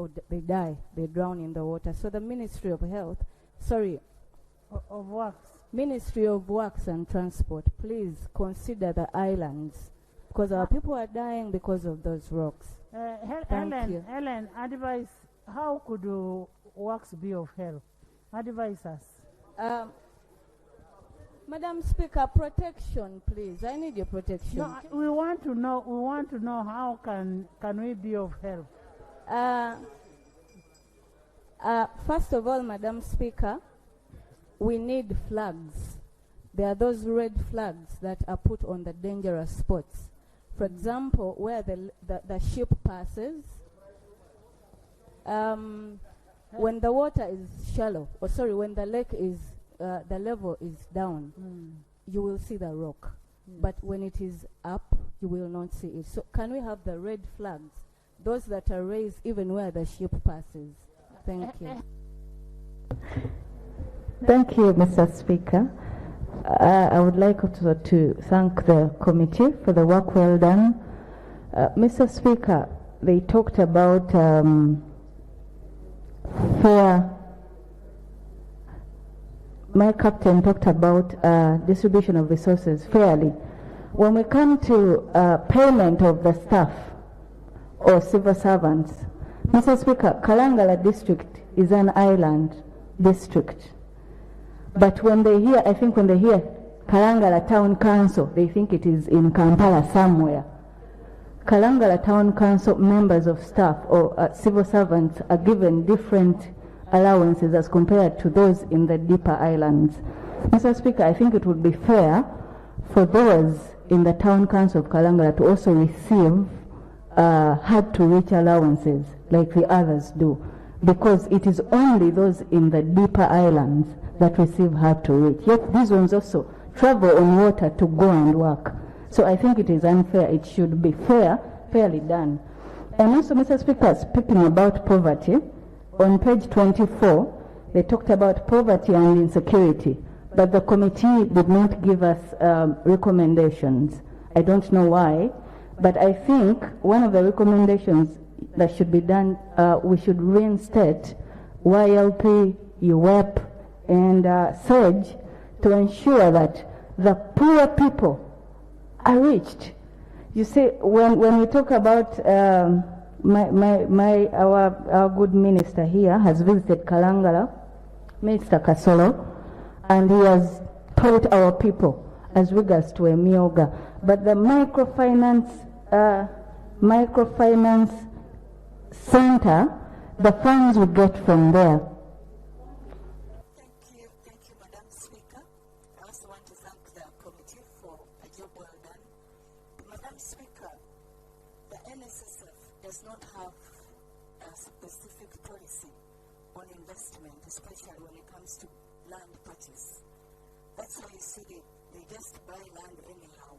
or they die, they drown in the water. So the Ministry of Health, Of Works. Ministry of Works and Transport, please consider the islands, because our people are dying because of those rocks. Helen, advise, how could works be of help? Advise us. Madam Speaker, protection, please. I need your protection. No, we want to know how can we be of help? First of all, Madam Speaker, we need flags. There are those red flags that are put on the dangerous spots. For example, where the ship passes, when the water is shallow, when the lake is, the level is down, you will see the rock. But when it is up, you will not see it. So can we have the red flags, those that are raised even where the ship passes? Thank you. Thank you, Mr. Speaker. I would like also to thank the committee for the work well done. Mr. Speaker, they talked about fair. My captain talked about distribution of resources fairly. When we come to payment of the staff or civil servants, Mr. Speaker, Kalangala district is an island district. But when they hear, I think when they hear Kalangala Town Council, they think it is in Kampala somewhere. Kalangala Town Council members of staff or civil servants are given different allowances as compared to those in the deeper islands. Mr. Speaker, I think it would be fair for those in the Town Council of Kalangala to also receive hard-to-reach allowances like the others do, because it is only those in the deeper islands that receive hard-to-reach. Yet these ones also travel on water to go and work. So I think it is unfair. It should be fairly done. And also, Mr. Speaker, speaking about poverty, on page 24, they talked about poverty and insecurity, but the committee did not give us recommendations. I don't know why, but I think one of the recommendations that should be done, we should reinstate YLP, UWEP, and SERGE to ensure that the poor people are reached. You see, when we talk about our good minister here has visited Kalangala, Minister Kasolo, and he has taught our people as regards to Emioga. But the microfinance center, the funds we get from there. Thank you, Madam Speaker. I also want to thank the committee for a job well done. Madam Speaker, the NSSF does not have a specific policy on investment, especially when it comes to land purchase. That's why you see they just buy land anyhow.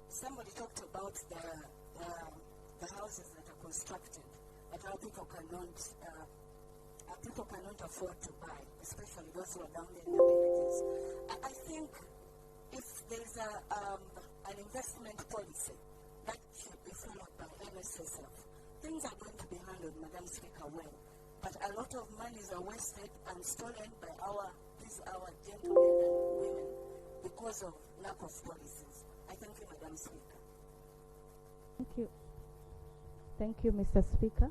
Somebody talked about the houses that are constructed, that our people cannot afford to buy, especially those who are down there in the villages. I think if there's an investment policy that should be followed by NSSF, things are going to be handled, Madam Speaker, well. But a lot of monies are wasted and stolen by our gentlemen and women because of lack of policies. I thank you, Madam Speaker. Thank you. Thank you, Mr. Speaker.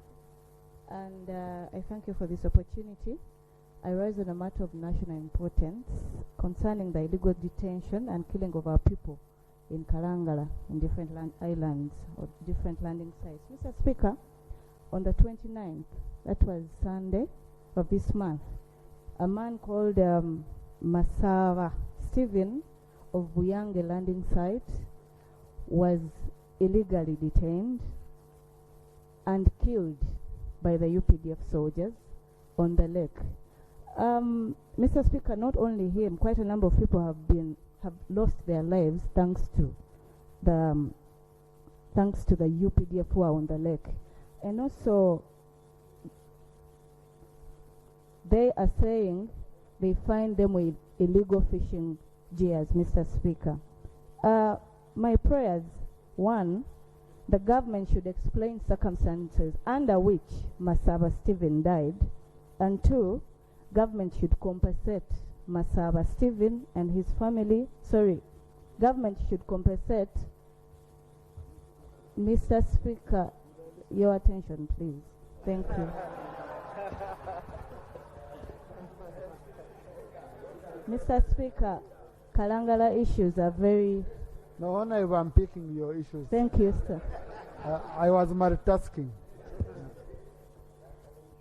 And I thank you for this opportunity. I rise on a matter of national importance concerning the illegal detention and killing of our people in Kalangala, in different islands or different landing sites. Mr. Speaker, on the 29th, that was Sunday of this month, a man called Masava Stephen of Buyange landing site was illegally detained and killed by the UPDF soldiers on the lake. Mr. Speaker, not only him, quite a number of people have lost their lives thanks to the UPDF who are on the lake. And also, they are saying they find them with illegal fishing gears, Mr. Speaker. My prayers, one, the government should explain circumstances under which Masaba Stephen died. And 2, government should compensate Masaba Stephen and his family. Government should compensate. Mr. Speaker, your attention, please. Thank you. Mr. Speaker, Kalangala issues are very... No, Honorable, I'm picking your issues. Thank you, sir. I was multitasking.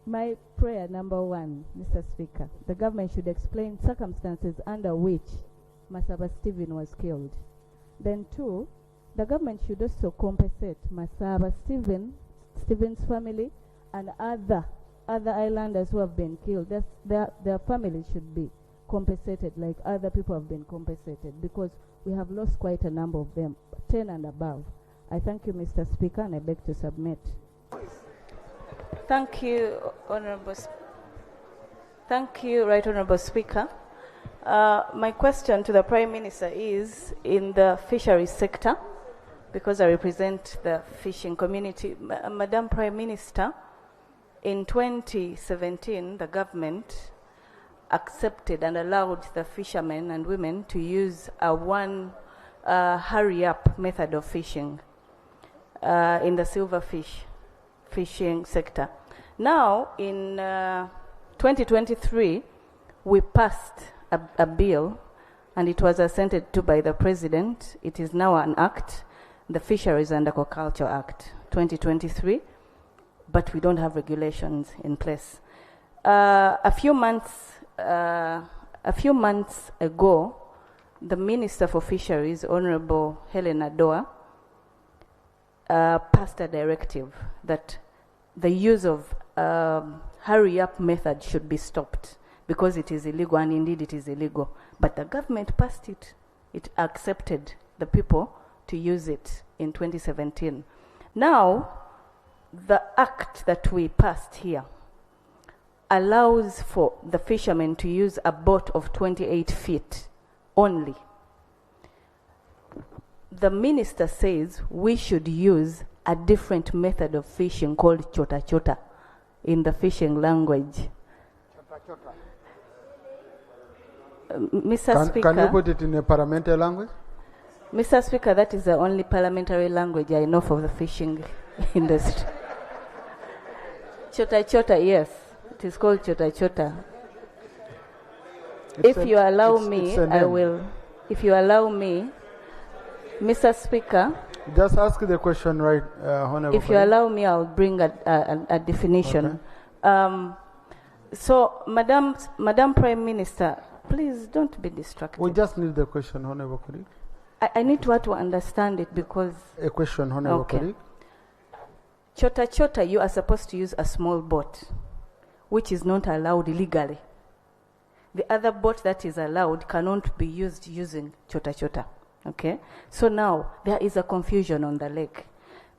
My prayer number 1, Mr. Speaker, the government should explain circumstances under which Masaba Stephen was killed. Then 2, the government should also compensate Masaba Stephen's family and other islanders who have been killed. Their families should be compensated like other people have been compensated, because we have lost quite a number of them, 10 and above. I thank you, Mr. Speaker, and I beg to submit. Thank you, Thank you, Right Honourable Speaker. My question to the Prime Minister is in the fisheries sector, because I represent the fishing community. Madam Prime Minister, in 2017, the government accepted and allowed the fishermen and women to use a hurry-up method of fishing in the silverfish fishing sector. Now, in 2023, we passed a bill, and it was assented to by the President. It is now an act, the Fisheries and Aquaculture Act 2023, but we don't have regulations in place. A few months ago, the Minister for Fisheries, Honorable Helena Doa, passed a directive that the use of hurry-up method should be stopped because it is illegal, and indeed it is illegal. But the government passed it. It accepted the people to use it in 2017. Now, the act that we passed here allows for the fishermen to use a boat of 28 feet only. The minister says we should use a different method of fishing called chota chota in the fishing language. Mr. Speaker, can you put it in a parliamentary language? Mr. Speaker, that is the only parliamentary language I know for the fishing industry. Chota chota, yes. It is called chota chota. If you allow me, I will. If you allow me, Mr. Speaker. Just ask the question, right, Honorable. If you allow me, I'll bring a definition. Okay. So, Madam Prime Minister, please don't be distracted. We just need the question, Honorable colleague. I need to understand it because... A question, Honorable colleague. Chota chota, you are supposed to use a small boat, which is not allowed legally. The other boat that is allowed cannot be used using chota chota. Okay? So now, there is a confusion on the lake.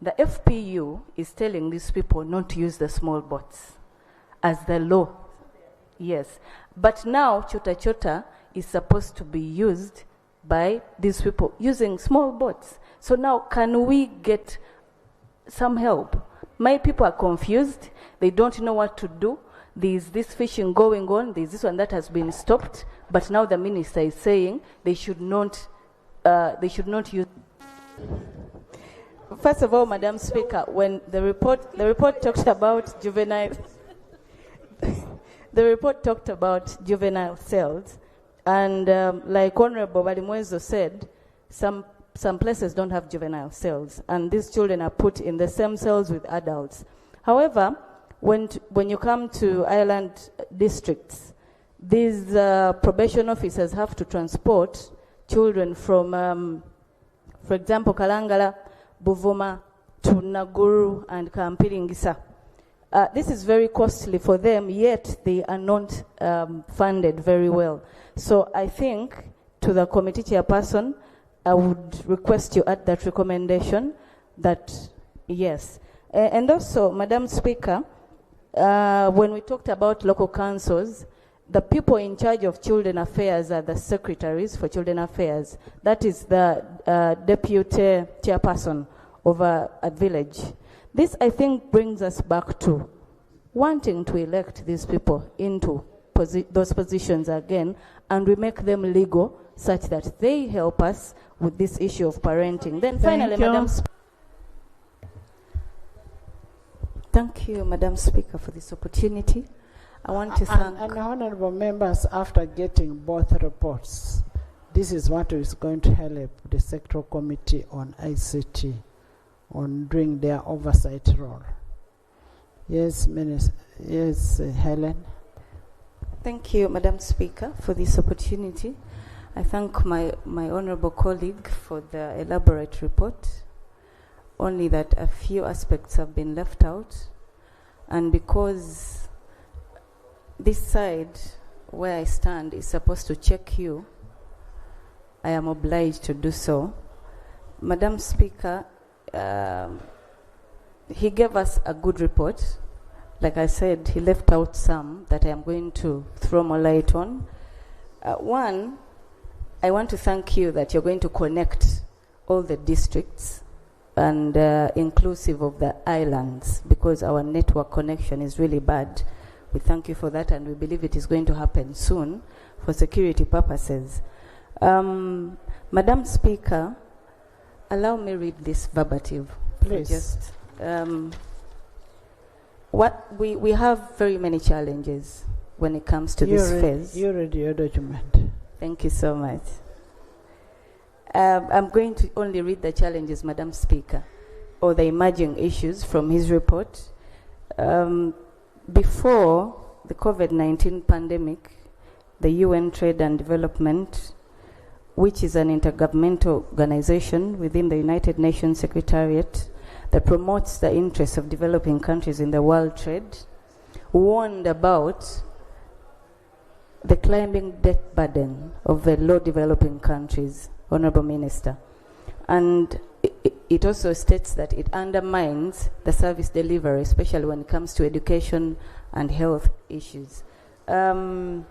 The FPU is telling these people not to use the small boats as the law. Yes. But now, chota chota is supposed to be used by these people using small boats. So now, can we get some help? My people are confused. They don't know what to do. There's this fishing going on. There's this one that has been stopped. But now the minister is saying they should not use. First of all, Madam Speaker, when the report talked about juvenile, the report talked about juvenile cells, and like Honorable Balimwezo said, some places don't have juvenile cells, and these children are put in the same cells with adults. However, when you come to island districts, these probation officers have to transport children from, for example, Kalangala, Buvuma, to Naguru and Kampiringisa. This is very costly for them, yet they are not funded very well. So I think, to the committee chairperson, I would request you add that recommendation that, yes. And also, Madam Speaker, when we talked about local councils, the people in charge of children affairs are the secretaries for children affairs. That is the deputy chairperson a village. This, I think, brings us back to wanting to elect these people into those positions again, and we make them legal such that they help us with this issue of parenting. Then finally, Thank you, Madam Speaker, for this opportunity. I want to thank... And honorable members, after getting both reports, this is what is going to help the sectoral committee on ICT on doing their oversight role. Yes, Minister. Yes, Helen. Thank you, Madam Speaker, for this opportunity. I thank my honorable colleague for the elaborate report, only that a few aspects have been left out. And because this side where I stand is supposed to check you, I am obliged to do so. Madam Speaker, he gave us a good report. Like I said, he left out some that I am going to throw more light on. One, I want to thank you that you're going to connect all the districts and inclusive of the islands, because our network connection is really bad. We thank you for that, and we believe it is going to happen soon for security purposes. Madam Speaker, allow me read this verbatim. Please. We have very many challenges when it comes to this phase. You read your document. Thank you so much. I'm going to only read the challenges, Madam Speaker, or the emerging issues from his report. Before the COVID-19 pandemic, the UN Trade and Development, which is an intergovernmental organization within the United Nations Secretariat that promotes the interests of developing countries in the world trade, warned about the climbing debt burden of the low developing countries, Honorable Minister. And it also states that it undermines the service delivery, especially when it comes to education and health issues. Their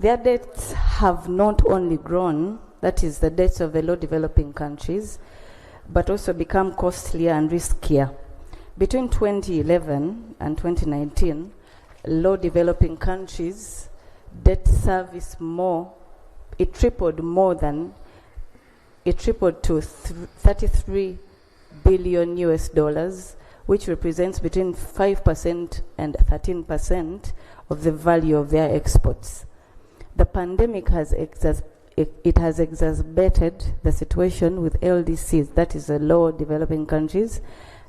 debts have not only grown, that is the debts of the low developing countries, but also become costlier and riskier. Between 2011 and 2019, low developing countries debt service it tripled to 33 billion US dollars, which represents between 5% and 13% of the value of their exports. The pandemic has exacerbated the situation with LDCs, that is the low developing countries,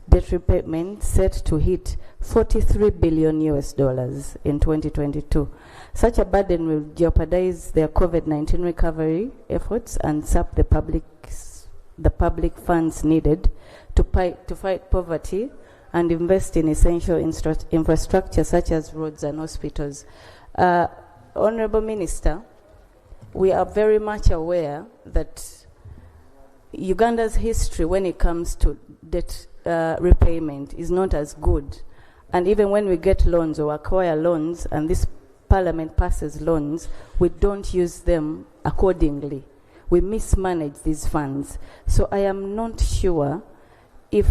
debt repayment set to hit 43 billion US dollars in 2022. Such a burden will jeopardize their COVID-19 recovery efforts and sap the public funds needed to fight poverty and invest in essential infrastructure such as roads and hospitals. Honorable Minister, we are very much aware that Uganda's history when it comes to debt repayment is not as good. And even when we get loans or acquire loans and this Parliament passes loans, we don't use them accordingly. We mismanage these funds. So I am not sure if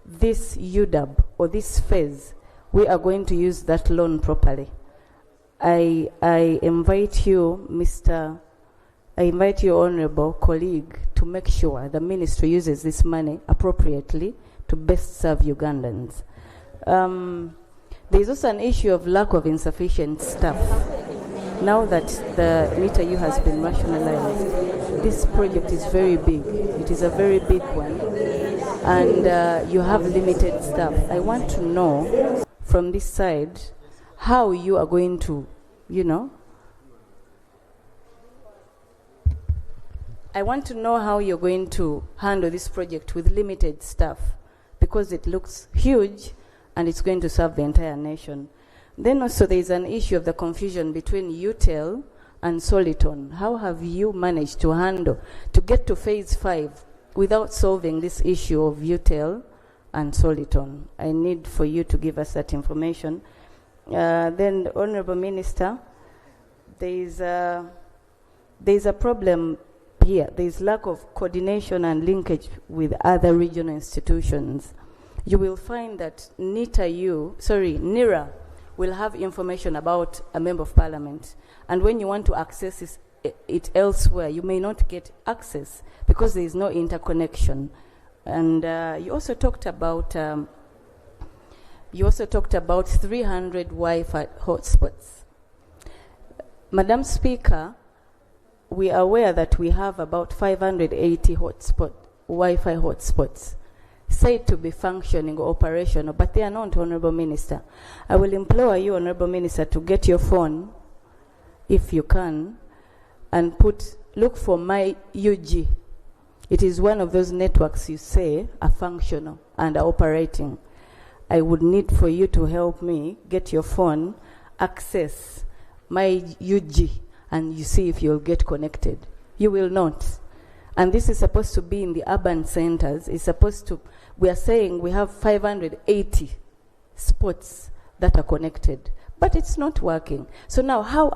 this UDAB or this phase, we are going to use that loan properly. I invite you, honorable colleague, to make sure the ministry uses this money appropriately to best serve Ugandans. There is also an issue of lack of insufficient staff. Now that the NITA-U has been rationalized, this project is very big. It is a very big one, and you have limited staff. I want to know from this side how you are going to, I want to know how you're going to handle this project with limited staff, because it looks huge and it's going to serve the entire nation. Then also there is an issue of the confusion between UTEL and Soliton. How have you managed to get to phase 5 without solving this issue of UTEL and Soliton? I need for you to give us that information. Then, Honorable Minister, there is a problem here, there is lack of coordination and linkage with other regional institutions. You will find that NIRA will have information about a member of parliament, and when you want to access it elsewhere, you may not get access because there is no interconnection. And you also talked about 300 Wi-Fi hotspots. Madam Speaker, we are aware that we have about 580 Wi-Fi hotspots said to be functioning or operational, but they are not, Honorable Minister. I will implore you, Honorable Minister, to get your phone, if you can, and look for my UG. It is one of those networks you say are functional and are operating. I would need for you to help me get your phone, access my UG, and you see if you'll get connected. You will not. And this is supposed to be in the urban centers. We are saying we have 580 spots that are connected, but it's not working. So now, how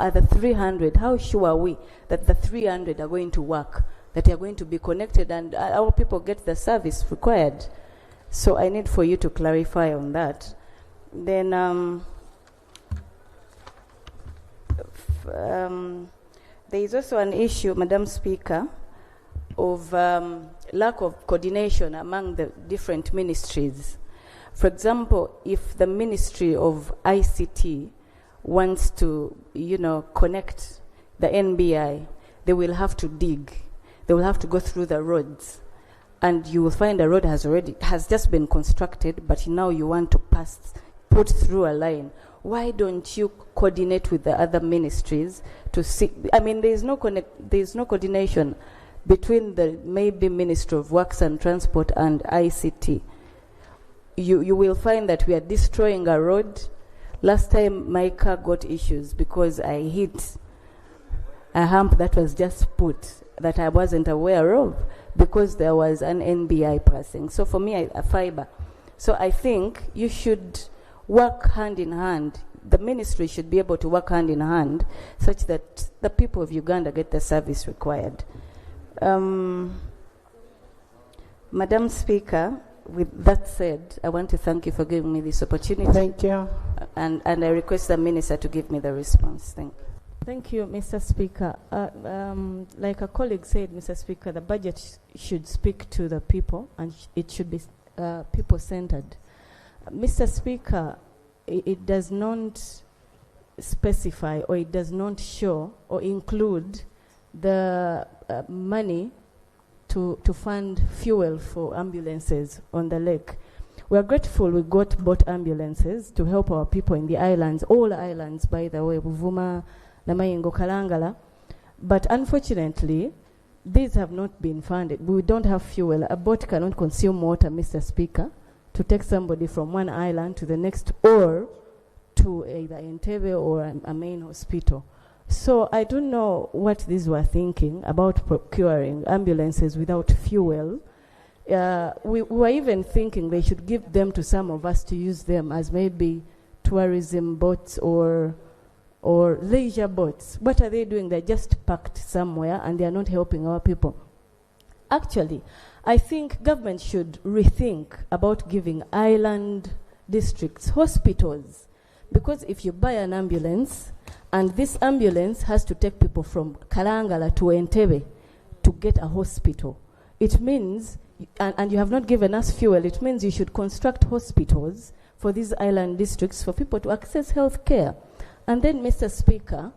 sure are we that the 300 are going to work, that they are going to be connected and our people get the service required? So I need for you to clarify on that. Then there is also an issue, Madam Speaker, of lack of coordination among the different ministries. For example, if the Ministry of ICT wants to, connect the NBI, they will have to dig. They will have to go through the roads. And you will find a road has just been constructed, but now you want to put through a line. Why don't you coordinate with the other ministries to see? I mean, there is no coordination between the maybe Ministry of Works and Transport and ICT. You will find that we are destroying a road. Last time my car got issues because I hit a hump that was just put that I wasn't aware of because there was an NBI passing. So for me, a fiber. So I think you should work hand in hand. The ministry should be able to work hand in hand such that the people of Uganda get the service required. Madam Speaker, with that said, I want to thank you for giving me this opportunity. Thank you. And I request the Minister to give me the response. Thank you. Thank you, Mr. Speaker. Like a colleague said, Mr. Speaker, the budget should speak to the people and it should be people-centered. Mr. Speaker, it does not specify or it does not show or include the money to fund fuel for ambulances on the lake. We are grateful we got both ambulances to help our people in the islands, all islands, by the way, Buvuma, Namayingo, Kalangala. But unfortunately, these have not been funded. We don't have fuel. A boat cannot consume water, Mr. Speaker, to take somebody from one island to the next or to either Entebbe or a main hospital. So I don't know what these were thinking about procuring ambulances without fuel. We were even thinking they should give them to some of us to use them as maybe tourism boats or leisure boats. What are they doing? They're just parked somewhere and they are not helping our people. Actually, I think government should rethink about giving island districts hospitals, because if you buy an ambulance and this ambulance has to take people from Kalangala to Entebbe to get a hospital, it means, and you have not given us fuel, it means you should construct hospitals for these island districts for people to access health care. And then, Mr. Speaker,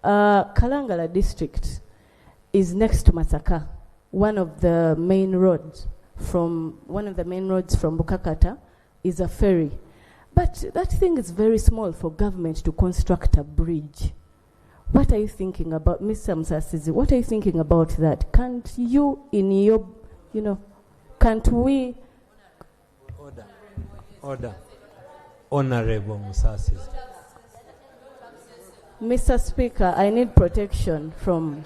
Kalangala district is next to Masaka, one of the main roads from Bukakata is a ferry. But that thing is very small for government to construct a bridge. What are you thinking about, Mr. Musasizi? What are you thinking about that? Can't you, in your, can't we? Order. Honorable Musasizi. Mr. Speaker, I need protection from...